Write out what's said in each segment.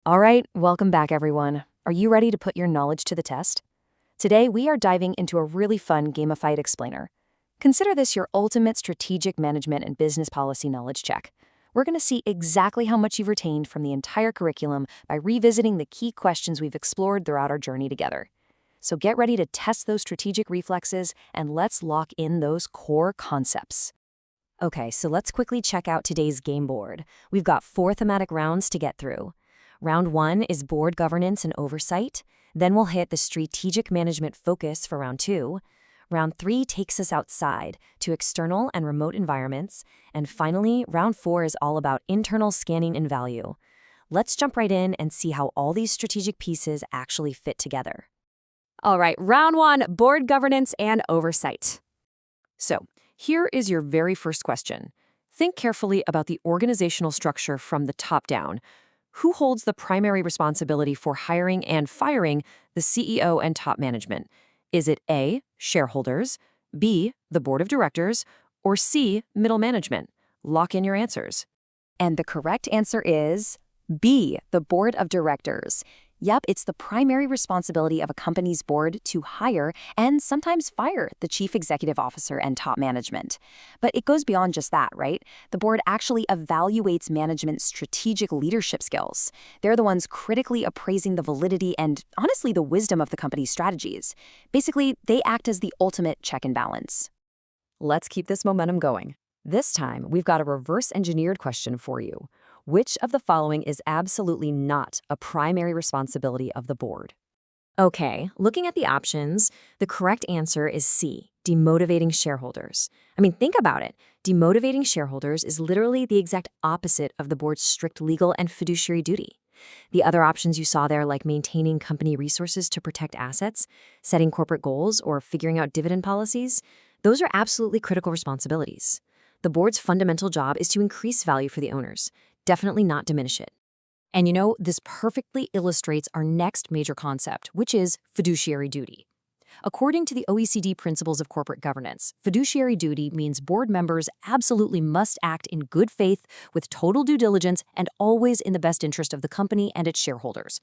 All right, welcome back, everyone. Are you ready to put your knowledge to the test? Today, we are diving into a really fun gamified explainer. Consider this your ultimate strategic management and business policy knowledge check. We're going to see exactly how much you've retained from the entire curriculum by revisiting the key questions we've explored throughout our journey together. So get ready to test those strategic reflexes and let's lock in those core concepts. Okay, so let's quickly check out today's game board. We've got 4 thematic rounds to get through. Round 1 is board governance and oversight. Then we'll hit the strategic management focus for round 2. Round 3 takes us outside to external and remote environments. And finally, round 4 is all about internal scanning and value. Let's jump right in and see how all these strategic pieces actually fit together. All right, round 1, board governance and oversight. So, here is your very first question. Think carefully about the organizational structure from the top down. Who holds the primary responsibility for hiring and firing the CEO and top management? Is it A, shareholders, B, the board of directors, or C, middle management? Lock in your answers. And the correct answer is B, the board of directors. Yep, it's the primary responsibility of a company's board to hire and sometimes fire the chief executive officer and top management. But it goes beyond just that, right? The board actually evaluates management's strategic leadership skills. They're the ones critically appraising the validity and, honestly, the wisdom of the company's strategies. Basically, they act as the ultimate check and balance. Let's keep this momentum going. This time, we've got a reverse-engineered question for you. Which of the following is absolutely not a primary responsibility of the board? Okay, looking at the options, the correct answer is C, demotivating shareholders. Think about it. Demotivating shareholders is literally the exact opposite of the board's strict legal and fiduciary duty. The other options you saw there, like maintaining company resources to protect assets, setting corporate goals, or figuring out dividend policies, those are absolutely critical responsibilities. The board's fundamental job is to increase value for the owners, definitely not diminish it. And this perfectly illustrates our next major concept, which is fiduciary duty. According to the OECD Principles of Corporate Governance, fiduciary duty means board members absolutely must act in good faith with total due diligence and always in the best interest of the company and its shareholders.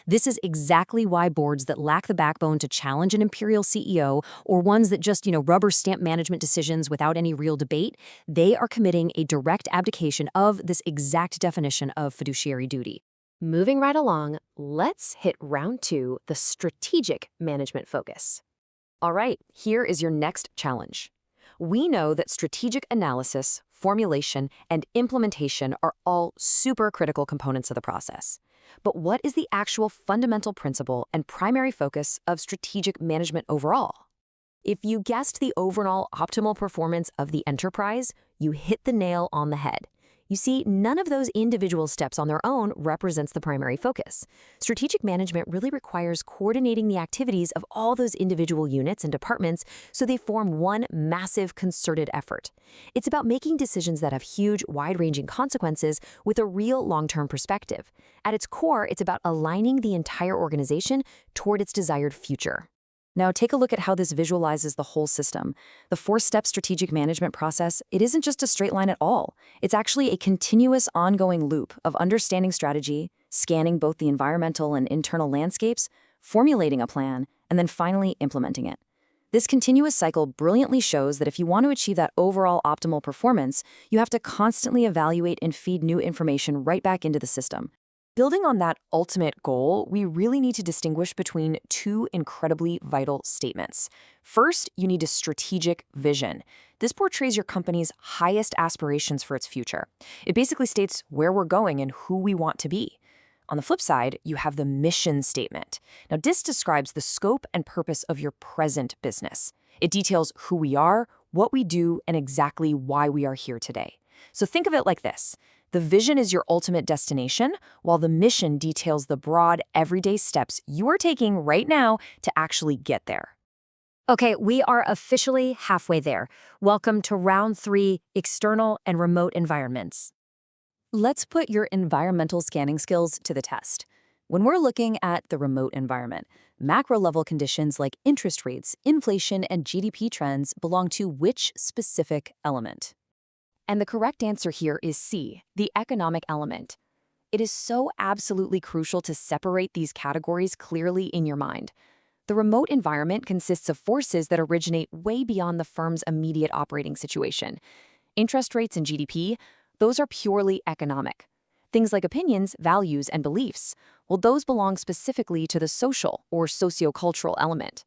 This is exactly why boards that lack the backbone to challenge an imperial CEO or ones that just, rubber stamp management decisions without any real debate, they are committing a direct abdication of this exact definition of fiduciary duty. Moving right along, let's hit round 2, the strategic management focus. All right, here is your next challenge. We know that strategic analysis, formulation, and implementation are all super critical components of the process. But what is the actual fundamental principle and primary focus of strategic management overall? If you guessed the overall optimal performance of the enterprise, you hit the nail on the head. You see, none of those individual steps on their own represents the primary focus. Strategic management really requires coordinating the activities of all those individual units and departments so they form one massive concerted effort. It's about making decisions that have huge, wide-ranging consequences with a real long-term perspective. At its core, it's about aligning the entire organization toward its desired future. Now, take a look at how this visualizes the whole system. The 4-step strategic management process, it isn't just a straight line at all. It's actually a continuous, ongoing loop of understanding strategy, scanning both the environmental and internal landscapes, formulating a plan, and then finally implementing it. This continuous cycle brilliantly shows that if you want to achieve that overall optimal performance, you have to constantly evaluate and feed new information right back into the system. Building on that ultimate goal, we really need to distinguish between 2 incredibly vital statements. First, you need a strategic vision. This portrays your company's highest aspirations for its future. It basically states where we're going and who we want to be. On the flip side, you have the mission statement. Now, this describes the scope and purpose of your present business. It details who we are, what we do, and exactly why we are here today. So think of it like this. The vision is your ultimate destination, while the mission details the broad, everyday steps you are taking right now to actually get there. Okay, we are officially halfway there. Welcome to round 3, external and remote environments. Let's put your environmental scanning skills to the test. When we're looking at the remote environment, macro-level conditions like interest rates, inflation, and GDP trends belong to which specific element? And the correct answer here is C, the economic element. It is so absolutely crucial to separate these categories clearly in your mind. The remote environment consists of forces that originate way beyond the firm's immediate operating situation. Interest rates and GDP, those are purely economic. Things like opinions, values, and beliefs, well, those belong specifically to the social or sociocultural element.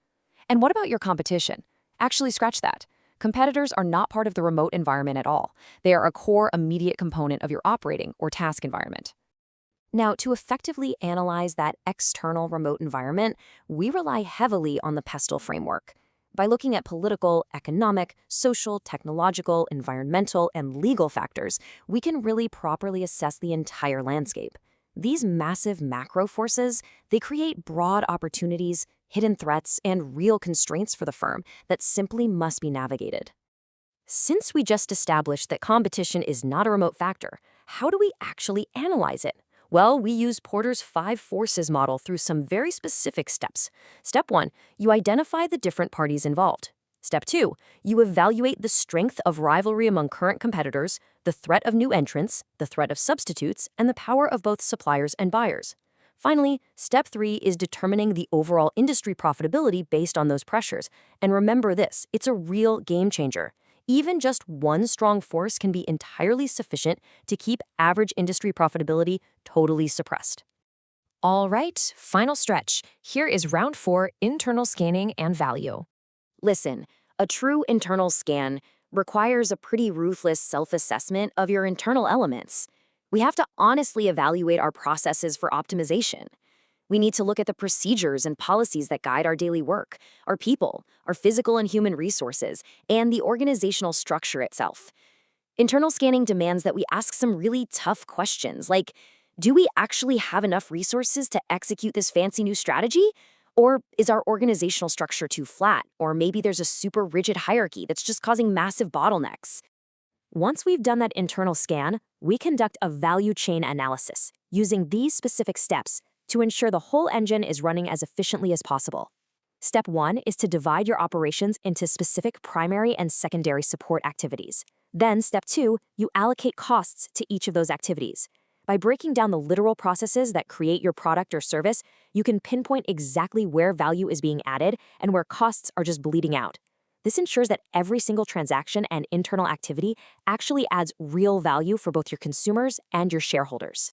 And what about your competition? Actually, scratch that. Competitors are not part of the remote environment at all. They are a core immediate component of your operating or task environment. Now, to effectively analyze that external remote environment, we rely heavily on the PESTLE framework. By looking at political, economic, social, technological, environmental, and legal factors, we can really properly assess the entire landscape. These massive macro forces, they create broad opportunities, hidden threats, and real constraints for the firm that simply must be navigated. Since we just established that competition is not a remote factor, how do we actually analyze it? Well, we use Porter's 5 forces model through some very specific steps. Step 1, you identify the different parties involved. Step 2, you evaluate the strength of rivalry among current competitors, the threat of new entrants, the threat of substitutes, and the power of both suppliers and buyers. Finally, step 3 is determining the overall industry profitability based on those pressures. And remember this, it's a real game changer. Even just one strong force can be entirely sufficient to keep average industry profitability totally suppressed. All right, final stretch. Here is round 4, internal scanning and value. Listen, a true internal scan requires a pretty ruthless self-assessment of your internal elements. We have to honestly evaluate our processes for optimization. We need to look at the procedures and policies that guide our daily work, our people, our physical and human resources, and the organizational structure itself. Internal scanning demands that we ask some really tough questions, like, do we actually have enough resources to execute this fancy new strategy? Or is our organizational structure too flat? Or maybe there's a super rigid hierarchy that's just causing massive bottlenecks. Once we've done that internal scan, we conduct a value chain analysis using these specific steps to ensure the whole engine is running as efficiently as possible. Step 1 is to divide your operations into specific primary and secondary support activities. Then, step 2, you allocate costs to each of those activities. By breaking down the literal processes that create your product or service, you can pinpoint exactly where value is being added and where costs are just bleeding out. This ensures that every single transaction and internal activity actually adds real value for both your consumers and your shareholders.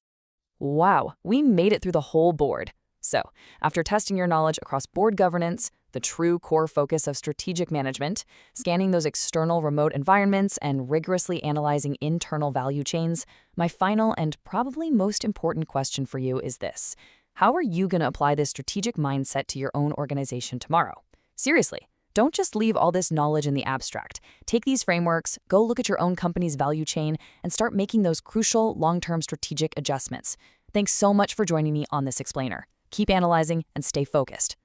Wow, we made it through the whole board. So, after testing your knowledge across board governance, the true core focus of strategic management, scanning those external remote environments, and rigorously analyzing internal value chains, my final and probably most important question for you is this. How are you going to apply this strategic mindset to your own organization tomorrow? Seriously, don't just leave all this knowledge in the abstract. Take these frameworks, go look at your own company's value chain, and start making those crucial long-term strategic adjustments. Thanks so much for joining me on this explainer. Keep analyzing and stay focused.